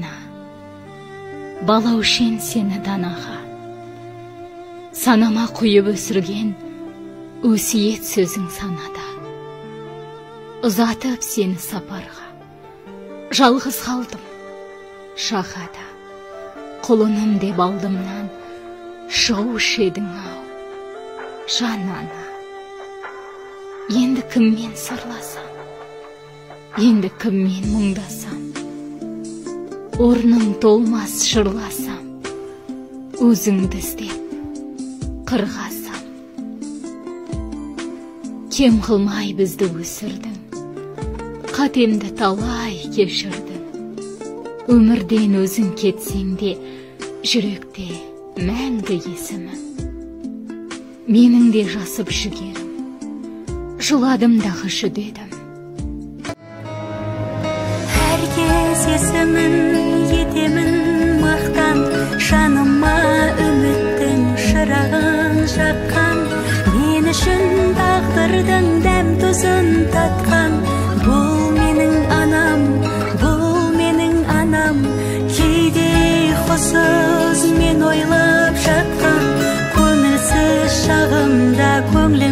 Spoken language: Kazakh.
ана, балаушен сені данаға, санама құйып өсірген өсиет сөзің санада. Ұзатып сені сапарға, жалғыз қалдым шағада. Құлыным деп алдымнан шығушы едің ау, жан ана. Енді кіммен сырласам, енді кіммен мұңдасам, орның толмас шырласам, өзіңді іздеп қырғасам. Кем қылмай бізді өсірдің, қатемді талай кешірдің. Өмірден өзің кетсең де, жүректе мәңгі есімім. Менің де жасып жігерім, жыладым дағы жүдедім. Herkes есімін етемін мақтан, жаныма үміттің шырағын жаққан. Мен үшін тағдырдың дәм тұзын татқан. Бұл менің анам, бұл менің анам. Кейде құсыз мен ойлап жатқан, көңілсіз шағымда көңілім